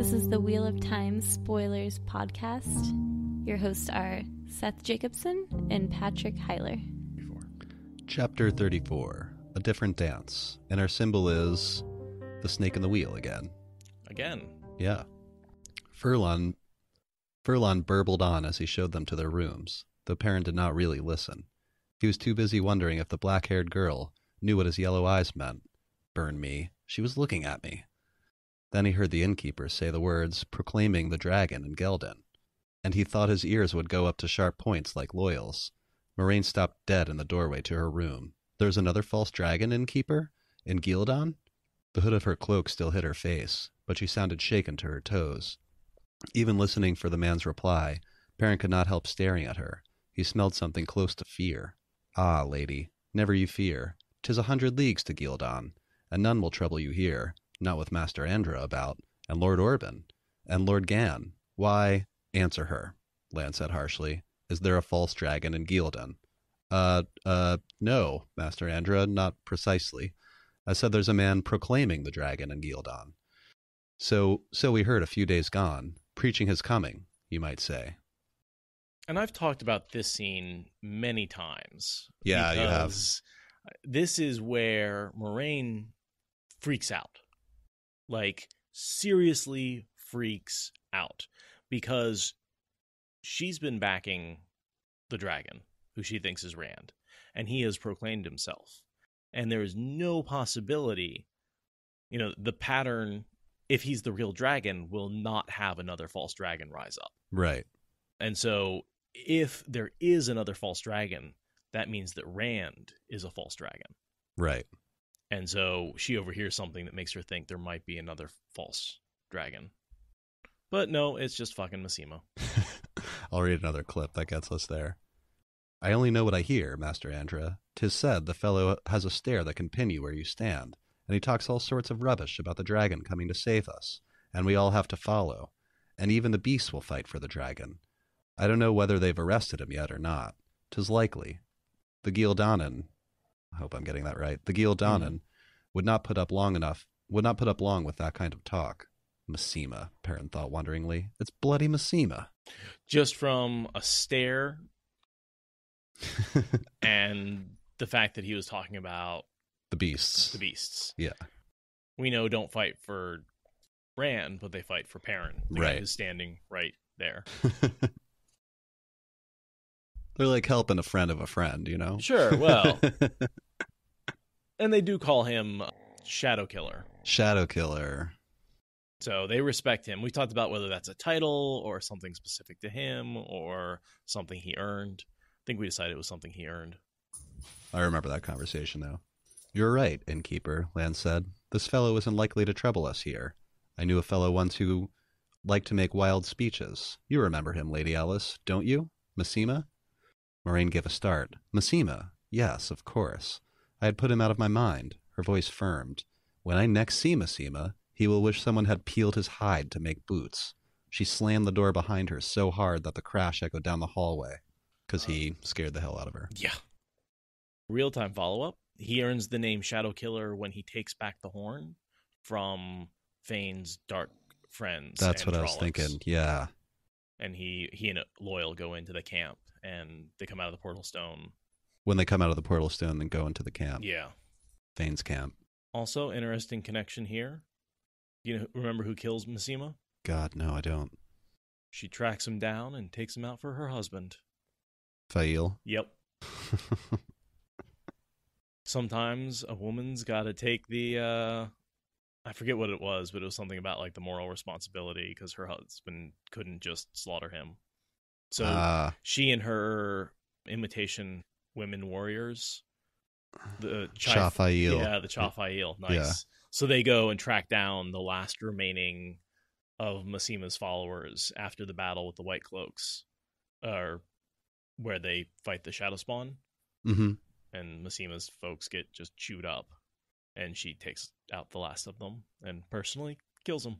This is the Wheel of Time Spoilers podcast. Your hosts are Seth Jacobson and Patrick Heiler. Chapter 34, A Different Dance. And our symbol is the snake in the wheel again. Again? Yeah. Furlon burbled on as he showed them to their rooms, though Perrin did not really listen. He was too busy wondering if the black-haired girl knew what his yellow eyes meant. Burn me. She was looking at me. Then he heard the innkeeper say the words, proclaiming the dragon in Gelden, and he thought his ears would go up to sharp points like Loyal's. Moraine stopped dead in the doorway to her room. There's another false dragon, innkeeper? In Gildan? The hood of her cloak still hid her face, but she sounded shaken to her toes. Even listening for the man's reply, Perrin could not help staring at her. He smelled something close to fear. Ah, lady, never you fear. 'Tis 100 leagues to Gildan, and none will trouble you here. Not with Master Andra about, and Lord Orban, and Lord Gan. Why, answer her, Lan said harshly. Is there a false dragon in Gildan? No, Master Andra, not precisely. I said there's a man proclaiming the dragon in Gildan. So we heard a few days gone, preaching his coming, you might say. And I've talked about this scene many times. Yeah, you have. This is where Moraine freaks out. Like, seriously freaks out. Because she's been backing the dragon, who she thinks is Rand. And he has proclaimed himself. And there is no possibility, the pattern, if he's the real dragon, will not have another false dragon rise up. Right. And so, if there is another false dragon, that means that Rand is a false dragon. Right. And so she overhears something that makes her think there might be another false dragon. But no, it's just fucking Massimo. I'll read another clip that gets us there. I only know what I hear, Master Andra. 'Tis said the fellow has a stare that can pin you where you stand, and he talks all sorts of rubbish about the dragon coming to save us, and we all have to follow, and even the beasts will fight for the dragon. I don't know whether they've arrested him yet or not. 'Tis likely. The Gildanan, I hope I'm getting that right, the Gildanan would not put up long with that kind of talk. Massima, Perrin thought wonderingly. It's bloody Massima. Just from a stare and the fact that he was talking about the beasts. The beasts. Yeah. We know don't fight for Rand, but they fight for Perrin. The guy who's standing right there. They're like helping a friend of a friend, Sure, well. And they do call him Shadow Killer. Shadow Killer. So they respect him. We talked about whether that's a title or something specific to him or something he earned. I think we decided it was something he earned. I remember that conversation, though. You're right, innkeeper, Lan said. This fellow isn't likely to trouble us here. I knew a fellow once who liked to make wild speeches. You remember him, Lady Alice, don't you? Massima? Moraine gave a start. Massima? Yes, of course. I had put him out of my mind. Her voice firmed. When I next see Massima, he will wish someone had peeled his hide to make boots. She slammed the door behind her so hard that the crash echoed down the hallway, because he scared the hell out of her. Yeah. Real-time follow-up. He earns the name Shadow Killer when he takes back the horn from Fane's dark friends. That's what Trollocs. I was thinking, yeah. And he and Loyal go into the camp, and they come out of the portal stone. When they come out of the portal stone, then go into the camp. Yeah. Fane's camp. Also, interesting connection here. Remember who kills Massima? God, no, I don't. She tracks him down and takes him out for her husband. Fail. Yep. Sometimes a woman's got to take the, I forget what it was, but it was something about like the moral responsibility because her husband couldn't just slaughter him. So she and her imitation women warriors, the Chafail. Yeah, the Chafail. Nice. Yeah. So they go and track down the last remaining of Massima's followers after the battle with the White Cloaks, where they fight the Shadow Spawn. Mm-hmm. And Massima's folks get just chewed up, and she takes out the last of them and personally kills them.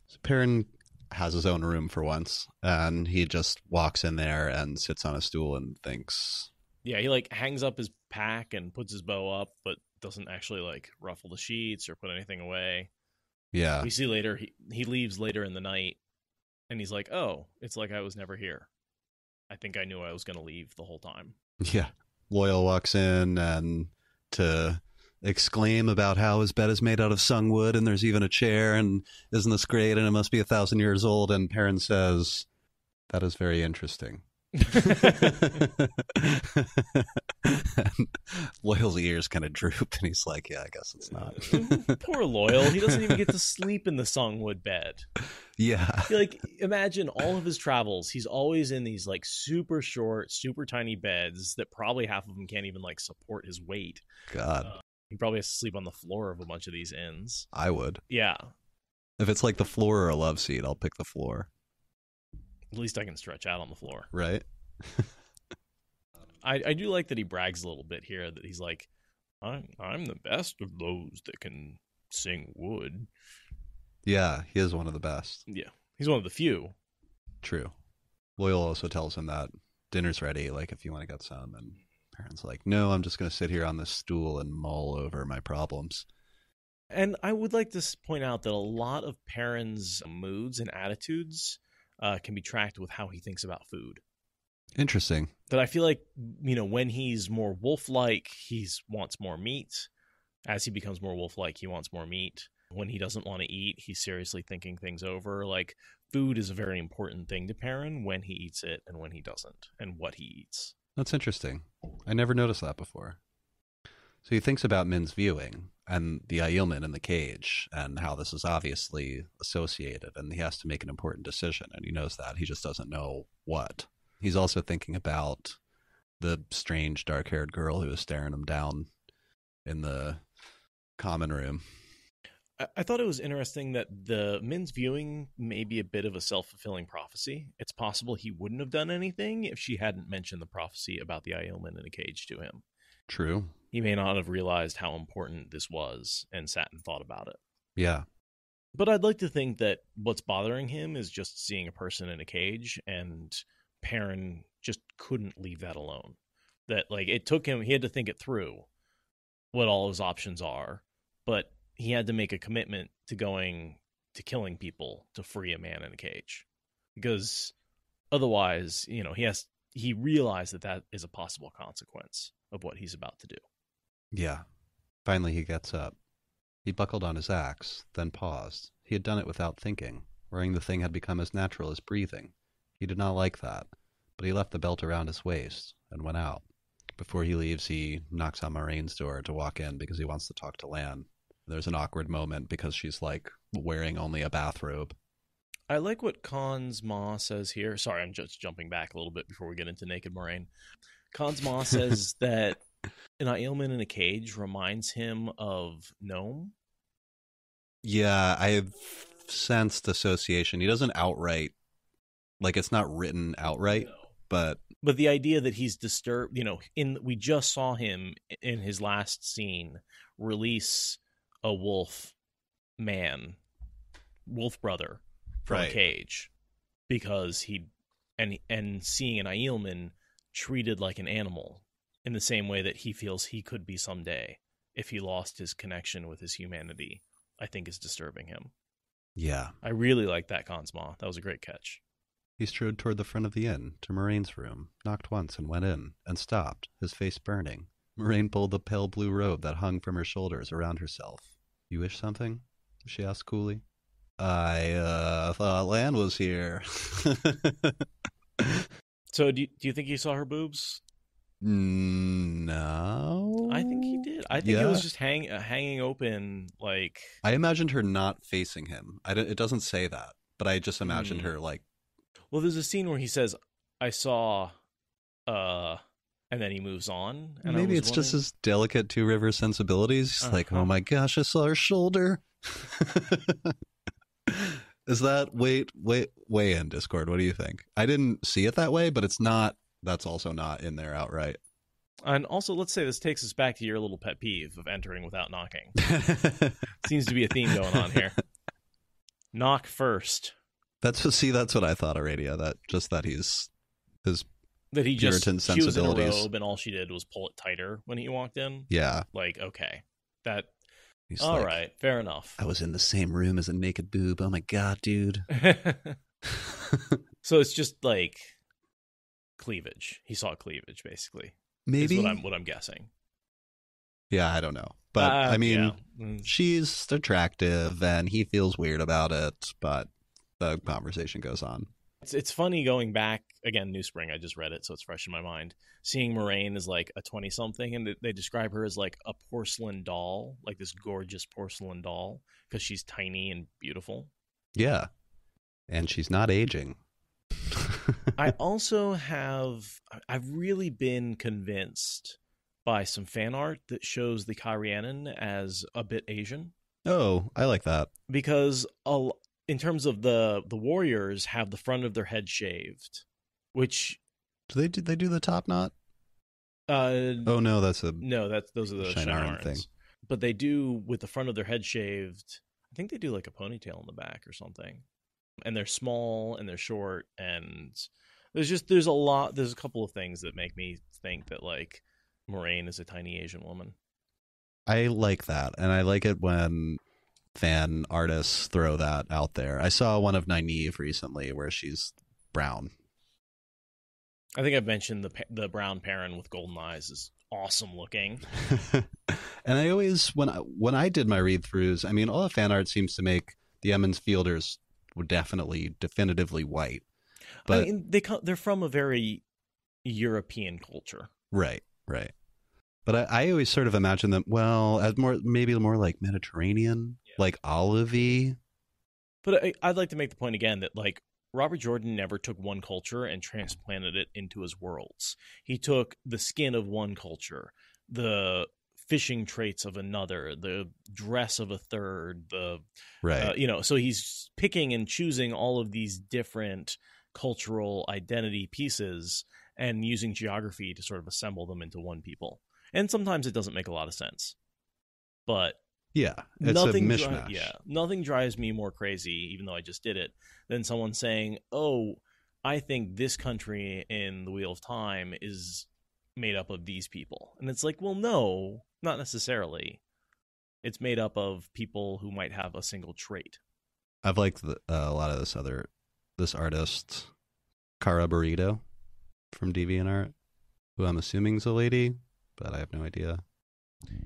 So Perrin has his own room for once, and he just walks in there and sits on a stool and thinks. Yeah, he hangs up his pack and puts his bow up, but doesn't actually ruffle the sheets or put anything away. Yeah. We see later, he leaves later in the night, and he's like, oh, it's like I was never here. I think I knew I was going to leave the whole time. Yeah. Loyal walks in and to exclaim about how his bed is made out of sungwood and there's even a chair and isn't this great and it must be 1,000 years old. And Perrin says, that is very interesting. And Loyal's ears kind of droop and he's like, yeah, I guess it's not. Poor Loyal. He doesn't even get to sleep in the songwood bed. Yeah. Like, imagine all of his travels. He's always in these like super short, super tiny beds that probably half of them can't even like support his weight. God. He probably has to sleep on the floor of a bunch of these inns. I would. Yeah. If it's like the floor or a love seat, I'll pick the floor. At least I can stretch out on the floor. Right? I do like that he brags a little bit here, that he's like, I'm the best of those that can sing wood. Yeah, he is one of the best. Yeah. He's one of the few. True. Loyal also tells him that dinner's ready, like if you want to get some. And Perrin's like, no, I'm just going to sit here on this stool and mull over my problems. And I would like to point out that a lot of Perrin's moods and attitudes can be tracked with how he thinks about food. Interesting. That I feel like, when he's more wolf-like, he wants more meat. As he becomes more wolf-like, he wants more meat. When he doesn't want to eat, he's seriously thinking things over. Like, food is a very important thing to Perrin, when he eats it and when he doesn't, and what he eats. That's interesting. I never noticed that before. So he thinks about Min's viewing and the Aielman in the cage and how this is obviously associated, and he has to make an important decision, and he knows that. He just doesn't know what. He's also thinking about the strange dark-haired girl who was staring him down in the common room. I thought it was interesting that the Min's viewing may be a bit of a self-fulfilling prophecy. It's possible he wouldn't have done anything if she hadn't mentioned the prophecy about the Aielman in a cage to him. True. He may not have realized how important this was and sat and thought about it. Yeah. But I'd like to think that what's bothering him is just seeing a person in a cage, and Perrin just couldn't leave that alone. That, like, it took him, he had to think it through, what all his options are, but he had to make a commitment to going to killing people to free a man in a cage. Because otherwise, he realized that is a possible consequence of what he's about to do. Yeah. Finally, he gets up. He buckled on his axe, then paused. He had done it without thinking. Wearing the thing had become as natural as breathing. He did not like that, but he left the belt around his waist and went out. Before he leaves, he knocks on Moraine's door to walk in because he wants to talk to Lan. There's an awkward moment because she's, like, wearing only a bathrobe. I like what Khan's Ma says here. Sorry, I'm just jumping back a little bit before we get into Naked Moraine. Khan's Ma says that an Aielman in a cage reminds him of Gnome. Yeah, I have sensed association. He doesn't outright, like, it's not written outright, No. but the idea that he's disturbed, we just saw him in his last scene release a wolf brother from a cage, because and seeing an Aielman treated like an animal in the same way that he feels he could be someday if he lost his connection with his humanity, I think is disturbing him. yeah. I really like that, Consma. That was a great catch. He strode toward the front of the inn, to Moraine's room, knocked once and went in, and stopped, his face burning. Moraine pulled the pale blue robe that hung from her shoulders around herself. You wish something? She asked coolly. I thought Lan was here. So do you think he saw her boobs? No. I think he did. I think it was just hanging open, like... I imagined her not facing him. It doesn't say that, but I just imagined her, like... Well, there's a scene where he says, I saw, and then he moves on. And maybe it's just his delicate Two Rivers sensibilities. Like, oh my gosh, I saw her shoulder. Is that... Wait in Discord, what do you think? I didn't see it that way, but it's not... That's also not in there outright. And also, let's say this takes us back to your little pet peeve of entering without knocking. Seems to be a theme going on here. Knock first. That's what I thought, Aradia. That he's his that he just Puritan she was in a sensibilities. robe and all she did was pull it tighter when he walked in. Yeah, Like, okay, that He's All like, right, fair enough. I was in the same room as a naked boob. Oh my God, dude. So it's just like cleavage. He saw cleavage, basically. Maybe. Is what I'm guessing. Yeah, I don't know. But I mean, yeah. she's attractive and he feels weird about it, but the conversation goes on. It's funny going back again. New Spring. I just read it, so it's fresh in my mind. Seeing Moraine as like a 20-something, and they describe her as like a porcelain doll, like this gorgeous porcelain doll, because she's tiny and beautiful. Yeah. And she's not aging. I also I've really been convinced by some fan art that shows the Karianan as a bit Asian. Oh, I like that. Because in terms of the warriors have the front of their head shaved, which do they do the top knot? Oh no, those are the Shinaran thing. But they do with the front of their head shaved. I think they do like a ponytail in the back or something. And they're small and they're short, and there's a couple of things that make me think that like Moraine is a tiny Asian woman. I like that, and I like it when fan artists throw that out there. I saw one of Nynaeve recently where she's brown. I think I've mentioned the brown Perrin with golden eyes is awesome looking. And I always, when I did my read-throughs, I mean, all the fan art seems to make the Emmons Fielders definitively white. But I mean, they're from a very European culture. Right. But I always sort of imagine them, well, as maybe more like Mediterranean, like olive-y. But I'd like to make the point again that like Robert Jordan never took one culture and transplanted it into his worlds. He took the skin of one culture, the fishing traits of another, the dress of a third, so he's picking and choosing all of these different cultural identity pieces and using geography to sort of assemble them into one people. And sometimes it doesn't make a lot of sense. But yeah, it's a mishmash. Nothing drives me more crazy, even though I just did it, than someone saying, oh, I think this country in the Wheel of Time is made up of these people. And it's like, well, no, not necessarily. It's made up of people who might have a single trait. I've liked a lot of this artist, Cara Burrito from DeviantArt, who I'm assuming is a lady, but I have no idea.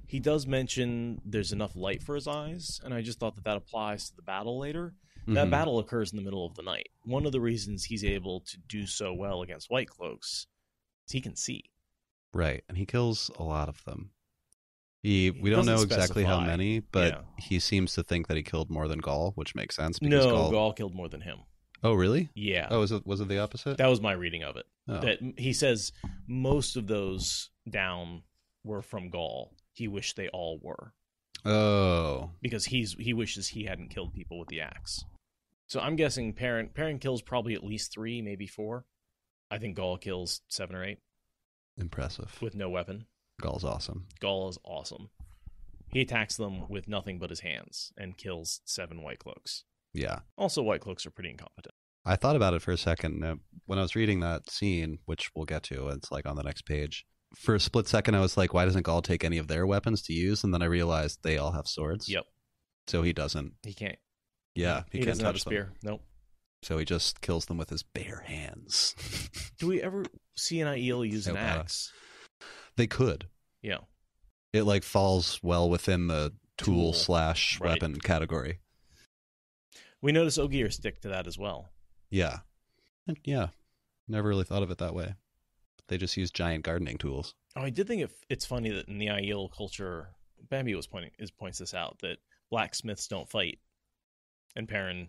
He does mention there's enough light for his eyes, and I just thought that applies to the battle later. Mm-hmm. That battle occurs in the middle of the night. One of the reasons he's able to do so well against White Cloaks is he can see. Right, and he kills a lot of them. We don't know exactly how many, but he seems to think that he killed more than Gaul, which makes sense. Because Gaul killed more than him. Oh, really? Yeah. Oh, was it the opposite? That was my reading of it. Oh. That he says most of those down were from Gaul. He wished they all were. Oh. Because he wishes he hadn't killed people with the axe. So I'm guessing Perrin kills probably at least 3, maybe 4. I think Gaul kills 7 or 8. Impressive. With no weapon. Gaul's awesome. Gaul is awesome. He attacks them with nothing but his hands and kills 7 White Cloaks. Yeah. Also, White Cloaks are pretty incompetent. I thought about it for a second. When I was reading that scene, which we'll get to, it's like on the next page. For a split second, I was like, why doesn't Gaul take any of their weapons to use? And then I realized they all have swords. Yep. So he doesn't. He can't. Yeah, he can't doesn't have a touch spear. them. Nope. So he just kills them with his bare hands. Do we ever see an Aiel use an axe? They could. Yeah. It like falls well within the tool/weapon category. We notice Ogier stick to that as well. Yeah. Yeah. Never really thought of it that way. They just use giant gardening tools. Oh, I did think it's funny that in the Aiel culture, Bambi points this out, that blacksmiths don't fight. And Perrin,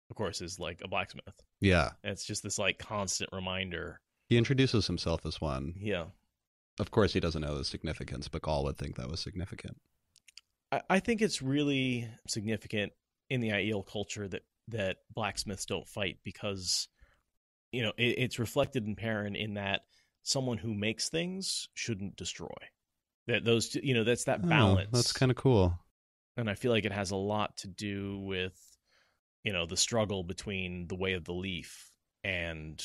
of course, is like a blacksmith. Yeah. And it's just this like constant reminder. He introduces himself as one. Yeah. Of course, he doesn't know the significance, but Gaul would think that was significant. I think it's really significant in the Aiel culture that blacksmiths don't fight because, it's reflected in Perrin in that someone who makes things shouldn't destroy. That those, that's that balance. That's kind of cool. And I feel like it has a lot to do with, the struggle between the way of the leaf and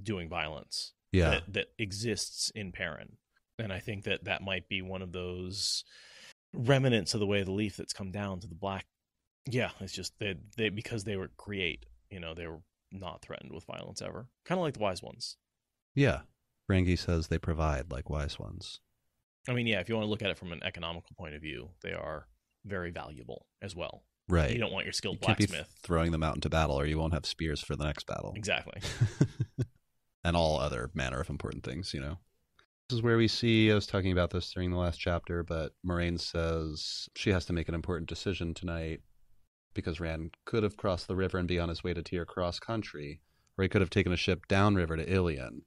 doing violence. Yeah. That exists in Perrin. And I think that might be one of those remnants of the way of the leaf that's come down to the black. Yeah, it's just they because they were create, they were not threatened with violence ever. Kind of like the wise ones. Yeah. Rangi says they provide like wise ones. I mean, yeah, if you want to look at it from an economical point of view, they are very valuable as well. Right. You don't want your skilled you can't blacksmith be throwing them out into battle, or you won't have spears for the next battle. Exactly. And all other manner of important things, This is where we see, I was talking about this during the last chapter, but Moraine says she has to make an important decision tonight because Rand could have crossed the river and be on his way to Tyr cross country, or he could have taken a ship downriver to Ilion,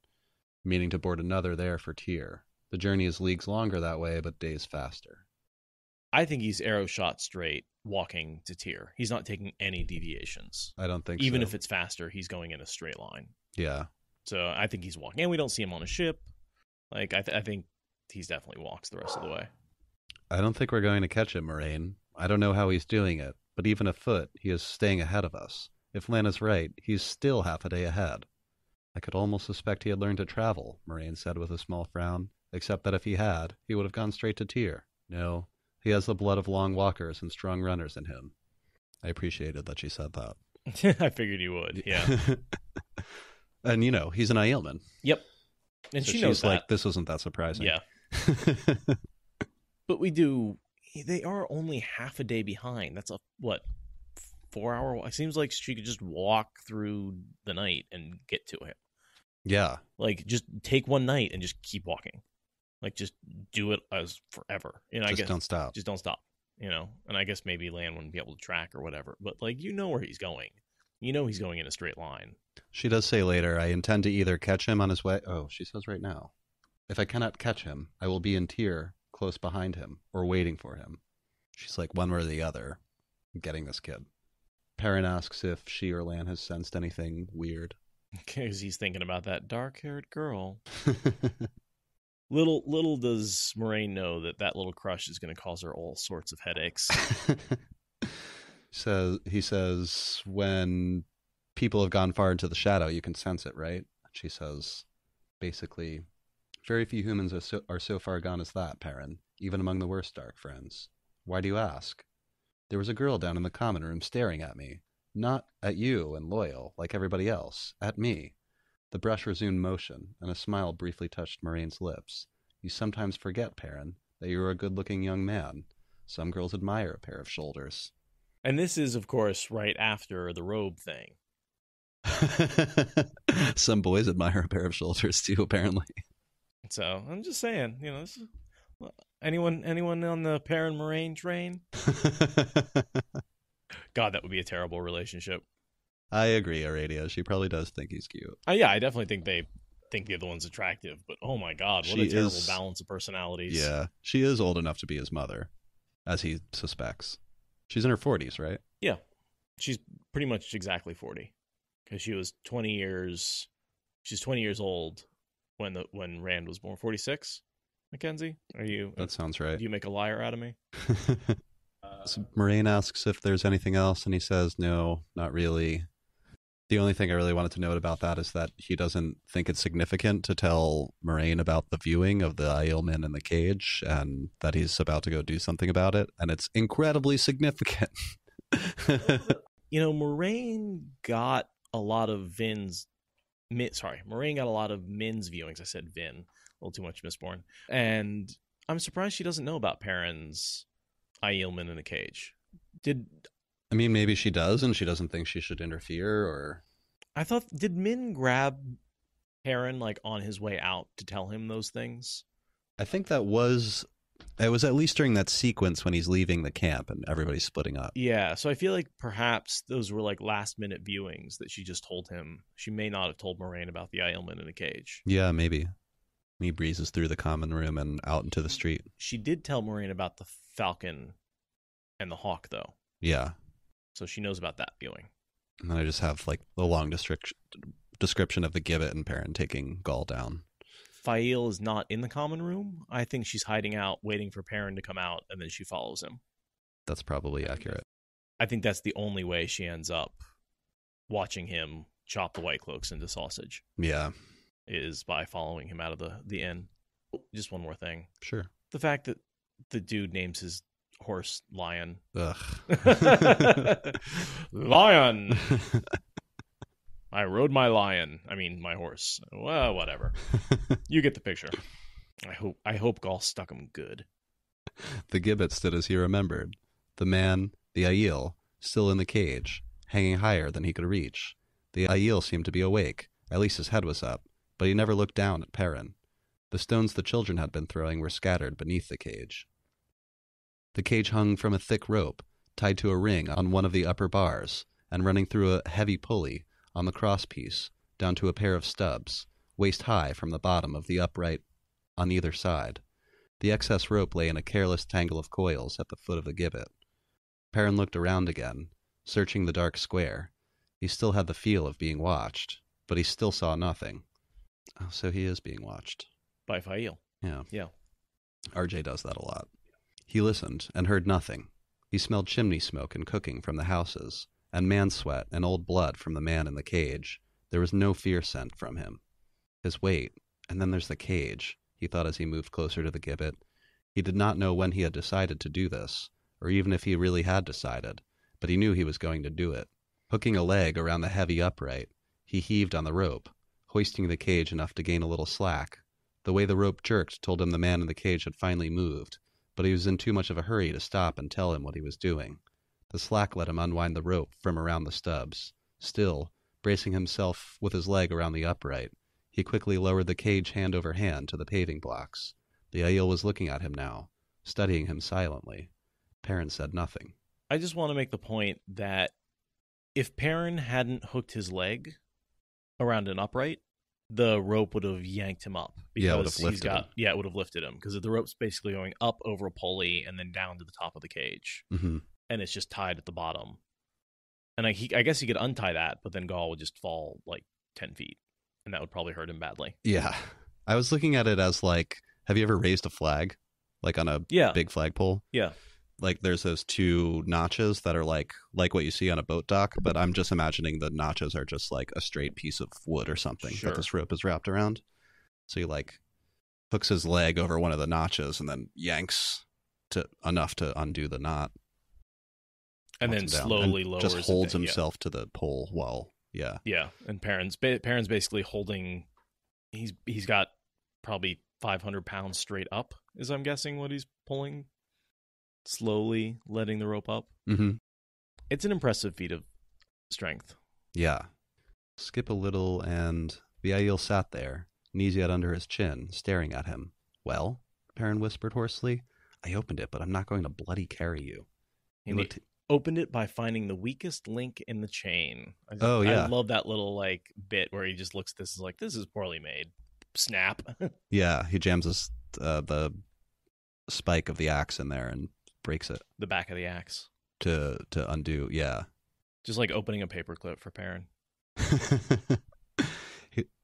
meaning to board another there for Tyr. The journey is leagues longer that way, but days faster. I think he's arrow shot straight walking to Tyr. He's not taking any deviations. I don't think Even so. if it's faster, he's going in a straight line. Yeah. So I think he's walking. And we don't see him on a ship. Like, I think he's definitely walks the rest of the way. I don't think we're going to catch him, Moraine. I don't know how he's doing it, but even afoot, he is staying ahead of us. If Lana's right, he's still half a day ahead. I could almost suspect he had learned to travel, Moraine said with a small frown, except that if he had, he would have gone straight to Tyr. No, he has the blood of long walkers and strong runners in him. I appreciated that she said that. I figured you would, yeah. And, he's an Aielman. Yep. And so she knows she's that. like, this isn't that surprising. Yeah. But they are only half a day behind. That's 4-hour walk? It seems like she could just walk through the night and get to him. Yeah. Like, just take one night and just keep walking. Like, just do it as forever. I guess don't stop. Just don't stop. And I guess maybe Lan wouldn't be able to track or whatever. But, where he's going. He's going in a straight line. She does say later, I intend to either catch him on his way. Oh, she says right now. If I cannot catch him, I will be in Tyr, close behind him, or waiting for him. She's like, one way or the other. I'm getting this kid. Perrin asks if she or Lan has sensed anything weird. Because he's thinking about that dark-haired girl. Little does Moraine know that little crush is going to cause her all sorts of headaches. He says, when people have gone far into the shadow, you can sense it, right? She says, basically, very few humans are so far gone as that, Perrin, even among the worst dark friends. Why do you ask? There was a girl down in the common room staring at me. Not at you and Loyal, like everybody else. At me. The brush resumed motion, and a smile briefly touched Moraine's lips. You sometimes forget, Perrin, that you are a good-looking young man. Some girls admire a pair of shoulders. And this is, of course, right after the robe thing. Some boys admire a pair of shoulders, too, apparently. So, I'm just saying, this is, anyone on the Perrin Moraine train? God, that would be a terrible relationship. I agree, Aradia. She probably does think he's cute. Yeah, I definitely think they think the other one's attractive, but oh my God, what a terrible balance of personalities. Yeah, she is old enough to be his mother, as he suspects. She's in her 40s, right? Yeah, she's pretty much exactly 40, because she was 20 years. She's 20 years old when Rand was born. 46, Mackenzie? Are you? That sounds right. Do you make a liar out of me? So Moraine asks if there's anything else, and he says, no, not really. The only thing I really wanted to note about that is that he doesn't think it's significant to tell Moraine about the viewing of the Aielman in the cage, and that he's about to go do something about it, and it's incredibly significant. Moraine got a lot of Moraine got a lot of Min's viewings. I said Vin, a little too much misborn. And I'm surprised she doesn't know about Perrin's Aielman in the cage. I mean, maybe she does, and she doesn't think she should interfere, or... I thought, did Min grab Perrin, on his way out to tell him those things? I think it was at least during that sequence when he's leaving the camp and everybody's splitting up. Yeah, so I feel like perhaps those were, last-minute viewings that she just told him. She may not have told Moraine about the Aielman in the cage. Yeah, maybe. He breezes through the common room and out into the street. She did tell Moraine about the Falcon and the Hawk, though. Yeah. So she knows about that viewing. And then I just have the long description of the Gibbet and Perrin taking Gaul down. Fael is not in the common room. I think she's hiding out, waiting for Perrin to come out, and then she follows him. That's probably accurate. I think that's the only way she ends up watching him chop the White Cloaks into sausage. Yeah. Is by following him out of the inn. Just one more thing. Sure. The fact that the dude names his horse lion. Ugh. Lion. I rode my lion. I mean, my horse. Well, whatever. You get the picture. I hope Gaul stuck him good. The gibbet stood as he remembered. The man, the Aiel, still in the cage, hanging higher than he could reach. The Aiel seemed to be awake. At least his head was up, but he never looked down at Perrin. The stones the children had been throwing were scattered beneath the cage. The cage hung from a thick rope, tied to a ring on one of the upper bars, and running through a heavy pulley on the crosspiece down to a pair of stubs, waist-high from the bottom of the upright on either side. The excess rope lay in a careless tangle of coils at the foot of the gibbet. Perrin looked around again, searching the dark square. He still had the feel of being watched, but he still saw nothing. Oh, so he is being watched. By Fael. Yeah. Yeah. RJ does that a lot. He listened and heard nothing. He smelled chimney smoke and cooking from the houses, and man sweat and old blood from the man in the cage. There was no fear scent from him. His weight, and then there's the cage, he thought as he moved closer to the gibbet. He did not know when he had decided to do this, or even if he really had decided, but he knew he was going to do it. Hooking a leg around the heavy upright, he heaved on the rope, hoisting the cage enough to gain a little slack. The way the rope jerked told him the man in the cage had finally moved, but he was in too much of a hurry to stop and tell him what he was doing. The slack let him unwind the rope from around the stubs. Still, bracing himself with his leg around the upright, he quickly lowered the cage hand over hand to the paving blocks. The Aiel was looking at him now, studying him silently. Perrin said nothing. I just want to make the point that if Perrin hadn't hooked his leg around an upright, the rope would have yanked him up. Yeah, it would have lifted him. Yeah, it would have lifted him because the rope's basically going up over a pulley and then down to the top of the cage. Mm-hmm. And it's just tied at the bottom. And I guess he could untie that, but then Gaul would just fall like 10 feet. And that would probably hurt him badly. Yeah. I was looking at it as like, have you ever raised a flag? Like on a big flagpole? Yeah. Like there's those two notches that are like what you see on a boat dock, but I'm just imagining the notches are just like a straight piece of wood or something that this rope is wrapped around. So he like hooks his leg over one of the notches and then yanks to enough to undo the knot. And then slowly lowers just holds himself to the pole while and Perrin's basically holding. He's got probably 500 pounds straight up, is I'm guessing what he's pulling, slowly letting the rope up. Mm-hmm. It's an impressive feat of strength. Yeah. Skip a little, and the Aiel sat there, knees yet under his chin, staring at him. Well, Perrin whispered hoarsely, I opened it, but I'm not going to bloody carry you. He opened it by finding the weakest link in the chain. I love that little like bit where he just looks at this and is like, this is poorly made. Snap. Yeah, he jams the spike of the axe in there and breaks it. The back of the axe. To undo, yeah. Just like opening a paperclip for Perrin.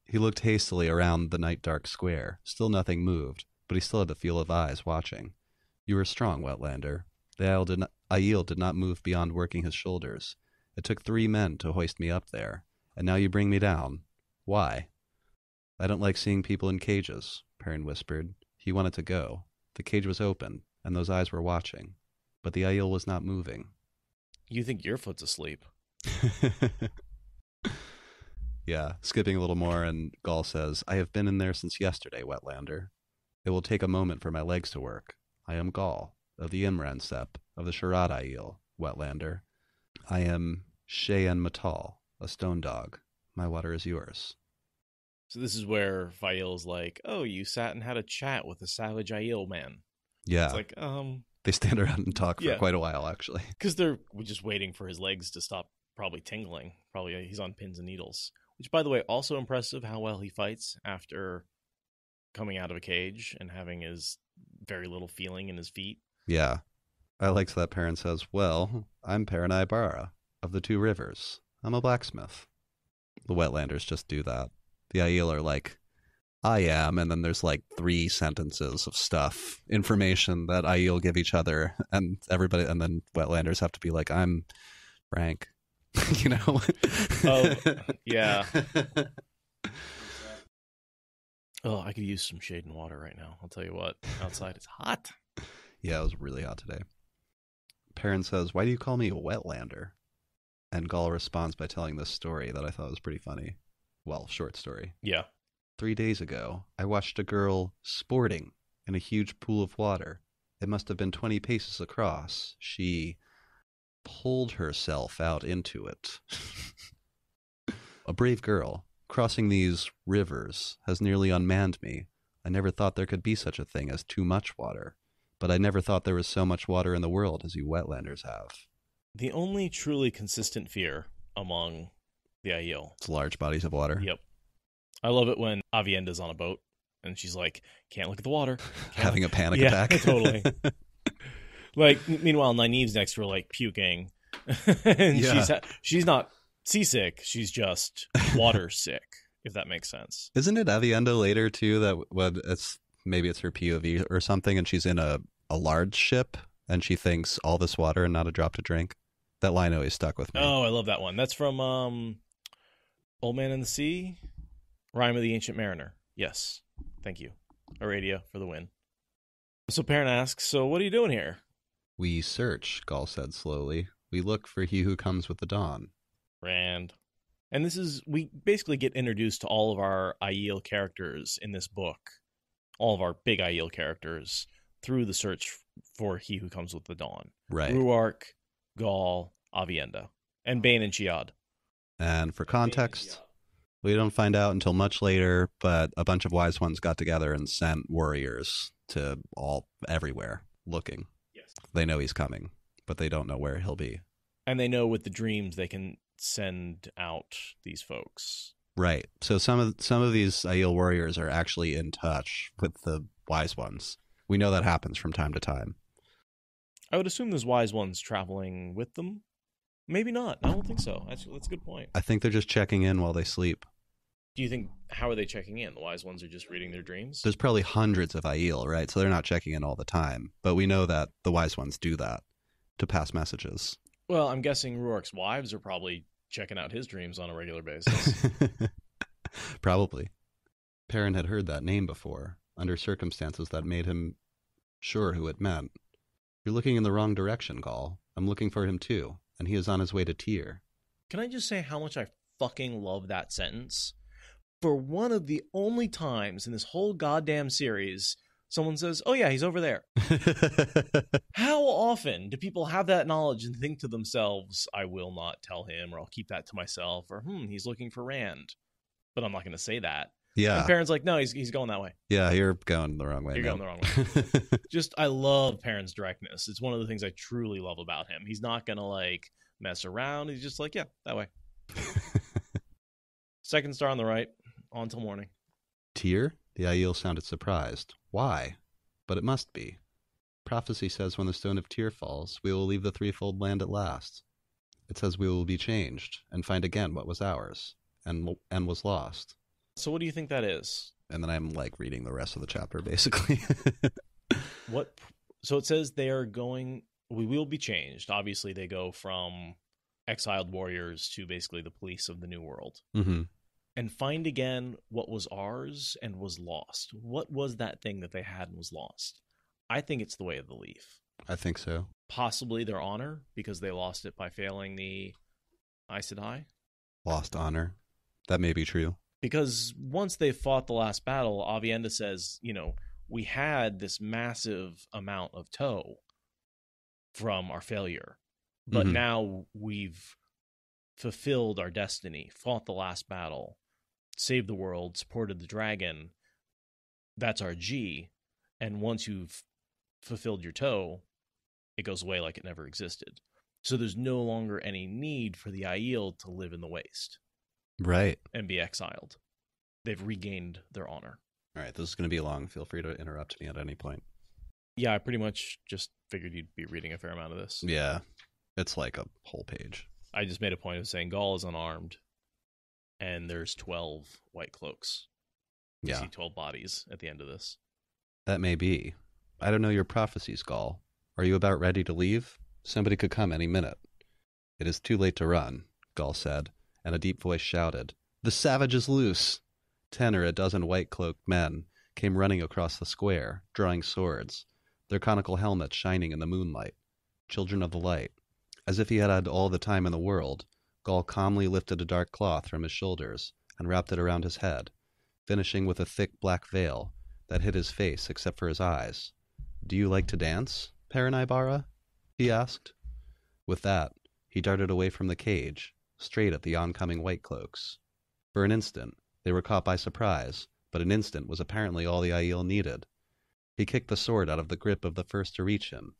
He looked hastily around the night dark square. Still nothing moved, but he still had the feel of eyes watching. You were strong, Wetlander. The Aiel did not move beyond working his shoulders. It took 3 men to hoist me up there, and now you bring me down. Why? I don't like seeing people in cages, Perrin whispered. He wanted to go. The cage was open, and those eyes were watching. But the Aiel was not moving. You think your foot's asleep. Yeah, skipping a little more, and Gaul says, I have been in there since yesterday, Wetlander. It will take a moment for my legs to work. I am Gaul, of the Imran Sept, of the Sharad Aiel, Wetlander. I am Sheyan Matal, a stone dog. My water is yours. So this is where Fael's like, oh, you sat and had a chat with a savage Aiel man. Yeah. It's like, They stand around and talk for quite a while, actually. Because they're just waiting for his legs to stop probably tingling. Probably he's on pins and needles. Which, by the way, also impressive how well he fights after coming out of a cage and having his very little feeling in his feet. Yeah. I liked that Perrin says, well, I'm Perrin Ibarra, of the 2 rivers. I'm a blacksmith. The Wetlanders just do that. The Aiel are like, I am, and then there's like 3 sentences of stuff, information that Aiel give each other, and everybody, and then Wetlanders have to be like, I'm Frank, you know? Oh, yeah. Oh, I could use some shade and water right now. I'll tell you what, outside it's hot. Yeah, it was really hot today. Perrin says, "Why do you call me a wetlander?" And Gaul responds by telling this story that I thought was pretty funny. Well, short story. Yeah. 3 days ago, I watched a girl sporting in a huge pool of water. It must have been 20 paces across. She pulled herself out into it. A brave girl, crossing these rivers, has nearly unmanned me. I never thought there could be such a thing as too much water, but I never thought there was so much water in the world as you wetlanders have. The only truly consistent fear among the Aiel. It's large bodies of water. Yep. I love it when Avienda's on a boat and she's like, can't look at the water. Having a panic attack. Totally. Like, meanwhile, Nynaeve's next to her, like, puking. And she's not seasick. She's just water sick, if that makes sense. Isn't it Avienda later, too, that when maybe it's her POV or something, and she's in a large ship, and she thinks all this water and not a drop to drink? That line always stuck with me. Oh, I love that one. That's from Old Man in the Sea, Rhyme of the Ancient Mariner. Yes. Thank you. Aradia for the win. So Perrin asks, so what are you doing here? We search, Gaul said slowly. We look for he who comes with the dawn. Rand. And we basically get introduced to all of our Aiel characters in this book. All of our big Aiel characters through the search for he who comes with the dawn. Right. Ruark, Gaul, Avienda, and Bane and Chiad. And for context, we don't find out until much later, but a bunch of wise ones got together and sent warriors to everywhere looking. Yes. They know he's coming, but they don't know where he'll be. And they know with the dreams they can send out these folks. Right. So some of these Aiel warriors are actually in touch with the wise ones. We know that happens from time to time. I would assume there's wise ones traveling with them. Maybe not. I don't think so. That's a good point. I think they're just checking in while they sleep. Do you think, how are they checking in? The wise ones are just reading their dreams? There's probably hundreds of Aiel, right? So they're not checking in all the time. But we know that the wise ones do that to pass messages. Well, I'm guessing Ruark's wives are probably checking out his dreams on a regular basis. Probably. Perrin had heard that name before, under circumstances that made him sure who it meant. You're looking in the wrong direction, Gaul. I'm looking for him too, and he is on his way to Tyr. Can I just say how much I fucking love that sentence? For one of the only times in this whole goddamn series, someone says, oh yeah, he's over there. How often do people have that knowledge and think to themselves, I will not tell him, or I'll keep that to myself, or he's looking for Rand. But I'm not going to say that. Yeah. And Perrin's like, no, he's going that way. Yeah, you're going the wrong way. You're going the wrong way. Just, I love Perrin's directness. It's one of the things I truly love about him. He's not going to, like, mess around. He's just like, yeah, that way. Second star on the right, on till morning. Tyr? The Aiel sounded surprised. Why? But it must be. Prophecy says when the stone of Tyr falls, we will leave the threefold land at last. It says we will be changed and find again what was ours and was lost. So what do you think that is? And then I'm like reading the rest of the chapter, basically. What? So it says they are going, we will be changed. Obviously, they go from exiled warriors to basically the police of the New World. Mm-hmm. And find again what was ours and was lost. What was that thing that they had and was lost? I think it's the Way of the Leaf. I think so. Possibly their honor, because they lost it by failing the Aes Sedai. Lost honor. That may be true. Because once they fought the last battle, Avienda says, we had this massive amount of tow from our failure. But now we've fulfilled our destiny, fought the last battle, saved the world, supported the dragon. That's our G. And once you've fulfilled your tow, it goes away like it never existed. So there's no longer any need for the Aiel to live in the waste. Right. And be exiled. They've regained their honor. All right, this is going to be long. Feel free to interrupt me at any point. Yeah, I pretty much just figured you'd be reading a fair amount of this. Yeah, it's like a whole page. I just made a point of saying Gaul is unarmed, and there's 12 white cloaks. You see 12 bodies at the end of this. That may be. I don't know your prophecies, Gaul. Are you about ready to leave? Somebody could come any minute. It is too late to run, Gaul said, and a deep voice shouted, "The savage is loose!" 10 or a dozen white-cloaked men came running across the square, drawing swords, their conical helmets shining in the moonlight. Children of the light. As if he had had all the time in the world, Gaul calmly lifted a dark cloth from his shoulders and wrapped it around his head, finishing with a thick black veil that hid his face except for his eyes. Do you like to dance, Paranaibara? He asked. With that, he darted away from the cage, straight at the oncoming white cloaks. For an instant, they were caught by surprise, but an instant was apparently all the Aiel needed. He kicked the sword out of the grip of the first to reach him.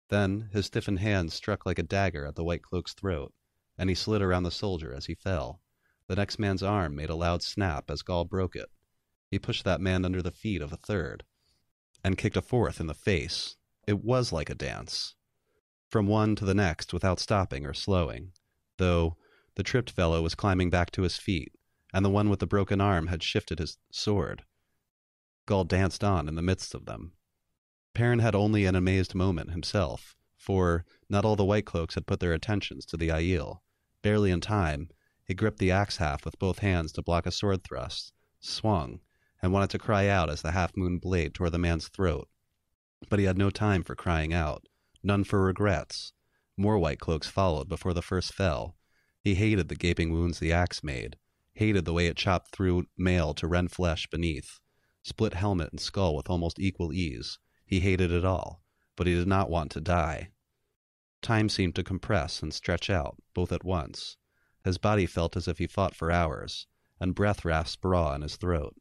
Then his stiffened hand struck like a dagger at the white cloak's throat, and he slid around the soldier as he fell. The next man's arm made a loud snap as Gaul broke it. He pushed that man under the feet of a third, and kicked a fourth in the face. It was like a dance. From one to the next without stopping or slowing, though the tripped fellow was climbing back to his feet, and the one with the broken arm had shifted his sword. Gaul danced on in the midst of them. Perrin had only an amazed moment himself, for not all the white cloaks had put their attentions to the Aiel. Barely in time, he gripped the axe haft with both hands to block a sword thrust, swung, and wanted to cry out as the half-moon blade tore the man's throat. But he had no time for crying out, none for regrets. More white cloaks followed before the first fell. He hated the gaping wounds the axe made, hated the way it chopped through mail to rend flesh beneath, split helmet and skull with almost equal ease. He hated it all, but he did not want to die. Time seemed to compress and stretch out, both at once. His body felt as if he fought for hours, and breath rasped raw in his throat.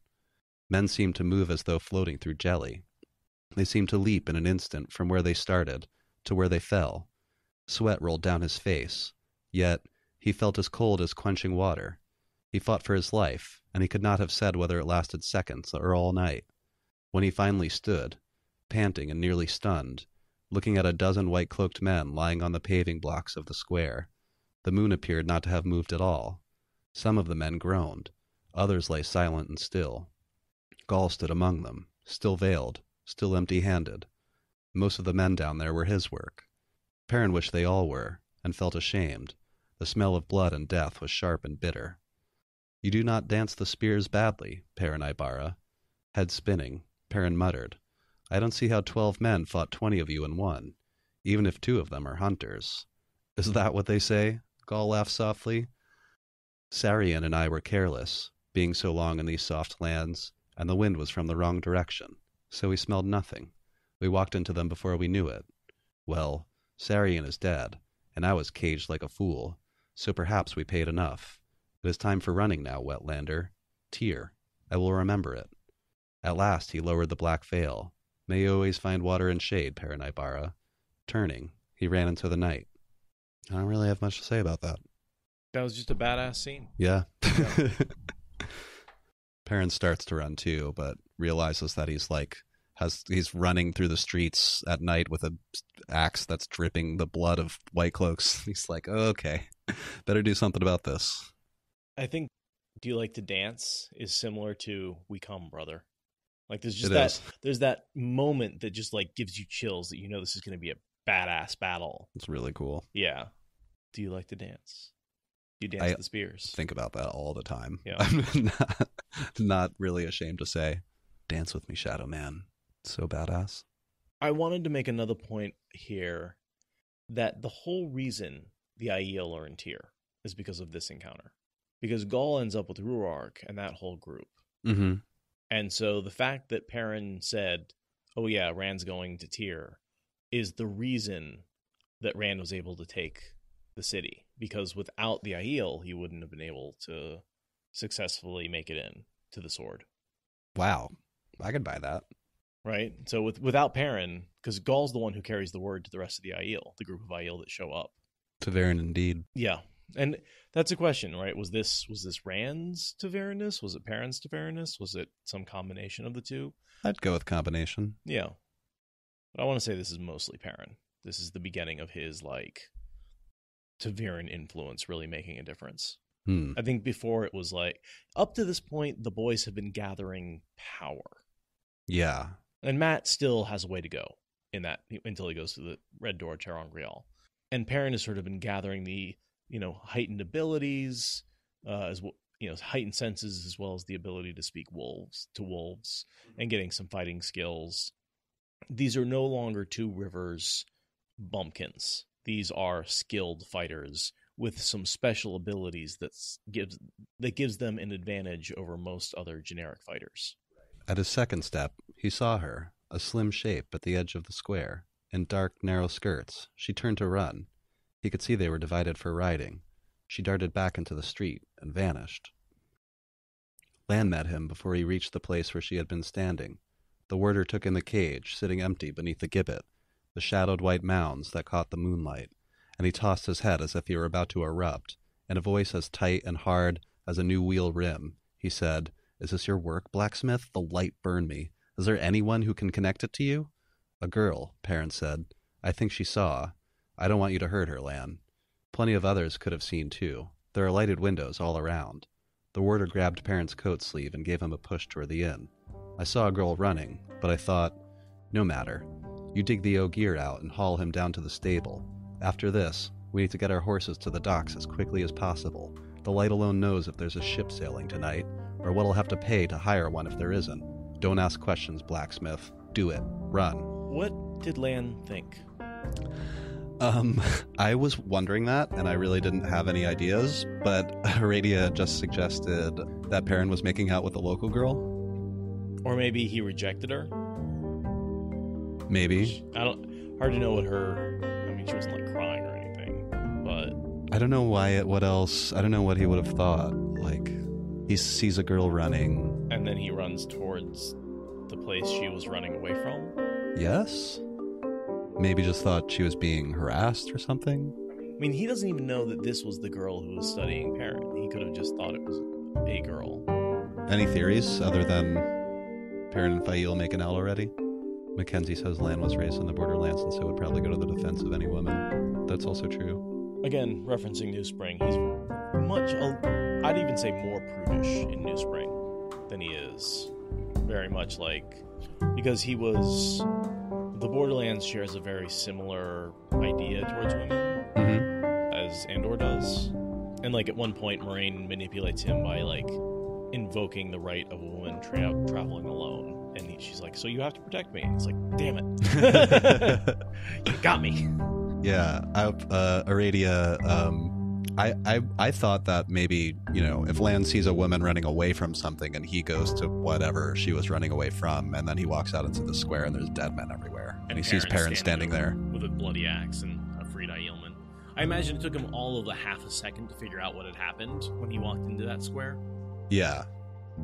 Men seemed to move as though floating through jelly. They seemed to leap in an instant from where they started to where they fell. Sweat rolled down his face, yet he felt as cold as quenching water. He fought for his life, and he could not have said whether it lasted seconds or all night. When he finally stood, panting and nearly stunned, looking at a dozen white-cloaked men lying on the paving blocks of the square, the moon appeared not to have moved at all. Some of the men groaned. Others lay silent and still. Gaul stood among them, still veiled, still empty-handed. Most of the men down there were his work. Perrin wished they all were, and felt ashamed. The smell of blood and death was sharp and bitter. You do not dance the spears badly, Paranaibara. Head spinning, Perrin muttered. I don't see how 12 men fought 20 of you in one, even if 2 of them are hunters. Is that what they say? Gaul laughed softly. Sarian and I were careless, being so long in these soft lands, and the wind was from the wrong direction, so we smelled nothing. We walked into them before we knew it. Well, Sarian is dead, and I was caged like a fool, so perhaps we paid enough. It is time for running now, Wetlander. Tyr. I will remember it. At last he lowered the black veil. May you always find water and shade, Paranaibara. Turning, he ran into the night. I don't really have much to say about that. That was just a badass scene. Yeah. Perrin starts to run too, but realizes that he's running through the streets at night with an axe that's dripping the blood of white cloaks. He's like, oh, okay, better do something about this. I think Do You Like to Dance is similar to We Come, Brother. Like there's that moment that just like gives you chills that you know this is going to be a badass battle. It's really cool. Yeah. Do you like to dance? You dance the spears. Think about that all the time. Yeah. I'm not really ashamed to say, dance with me, Shadow Man. So badass. I wanted to make another point here that the whole reason the Aiel are in Tyr is because of this encounter. Because Gaul ends up with Ruark and that whole group. Mm-hmm. And so the fact that Perrin said, oh yeah, Rand's going to Tyr, is the reason that Rand was able to take the city. Because without the Aiel, he wouldn't have been able to successfully make it in to the sword. Wow. I could buy that. Right? So without Perrin, because Gaul's the one who carries the word to the rest of the Aiel, the group of Aiel that show up. Taverin indeed. Yeah. And that's a question, right? Was this Rand's Taverinus? Was it Perrin's Taverinus? Was it some combination of the two? I'd go with combination. Yeah. But I want to say this is mostly Perrin. This is the beginning of his, like, Taverin influence really making a difference. I think before it was like, up to this point, the boys have been gathering power. Yeah. And Matt still has a way to go in that until he goes to the Red Door Terangrial. And Perrin has sort of been gathering the, heightened abilities, as well, heightened senses, as well as the ability to speak to wolves and getting some fighting skills. These are no longer 2 rivers bumpkins. These are skilled fighters with some special abilities that gives them an advantage over most other generic fighters. At his second step, he saw her, a slim shape at the edge of the square, in dark, narrow skirts. She turned to run. He could see they were divided for riding. She darted back into the street and vanished. Lan met him before he reached the place where she had been standing. The warder took in the cage, sitting empty beneath the gibbet, the shadowed white mounds that caught the moonlight, and he tossed his head as if he were about to erupt. In a voice as tight and hard as a new wheel rim, he said, "Is this your work, blacksmith? The light burned me. Is there anyone who can connect it to you?" "A girl," Perrin said. "I think she saw. I don't want you to hurt her, Lan. Plenty of others could have seen, too. There are lighted windows all around." The warder grabbed Perrin's coat sleeve and gave him a push toward the inn. "I saw a girl running, but I thought, no matter. You dig the Ogier out and haul him down to the stable. After this, we need to get our horses to the docks as quickly as possible. The light alone knows if there's a ship sailing tonight, or what'll have to pay to hire one if there isn't. Don't ask questions, blacksmith. Do it. Run." What did Lan think? I was wondering that, and I really didn't have any ideas, but Aradia just suggested that Perrin was making out with the local girl. Or maybe he rejected her? Maybe. Hard to know what she wasn't like crying or anything, but... I don't know what else, I don't know what he would have thought. Like, he sees a girl running. And then he runs towards the place she was running away from? Yes? Maybe just thought she was being harassed or something? I mean, he doesn't even know that this was the girl who was studying Perrin. He could have just thought it was a girl. Any theories other than Perrin and Fail making out already? Mackenzie says Lan was raised in the borderlands and so would probably go to the defense of any woman. That's also true. Again, referencing New Spring, he's I'd even say more prudish in New Spring than he is. Very much like, because the Borderlands shares a very similar idea towards women as Andor does. And like at one point, Moraine manipulates him by like invoking the right of a woman traveling alone. And she's like, "So you have to protect me." He's like, "Damn it." You got me. Yeah, Aradia, I thought that maybe, if Lan sees a woman running away from something and he goes to whatever she was running away from, and then he walks out into the square and there's dead men everywhere. And he sees Perrin standing there. With a bloody axe and a Frida Yeoman. I imagine it took him all of a half a second to figure out what had happened when he walked into that square. Yeah,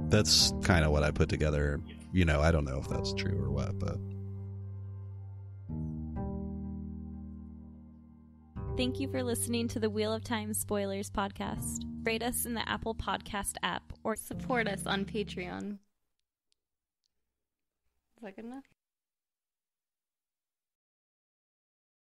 that's kind of what I put together. I don't know if that's true or what, but... Thank you for listening to the Wheel of Time Spoilers podcast. Rate us in the Apple Podcast app or support us on Patreon. Is that good enough?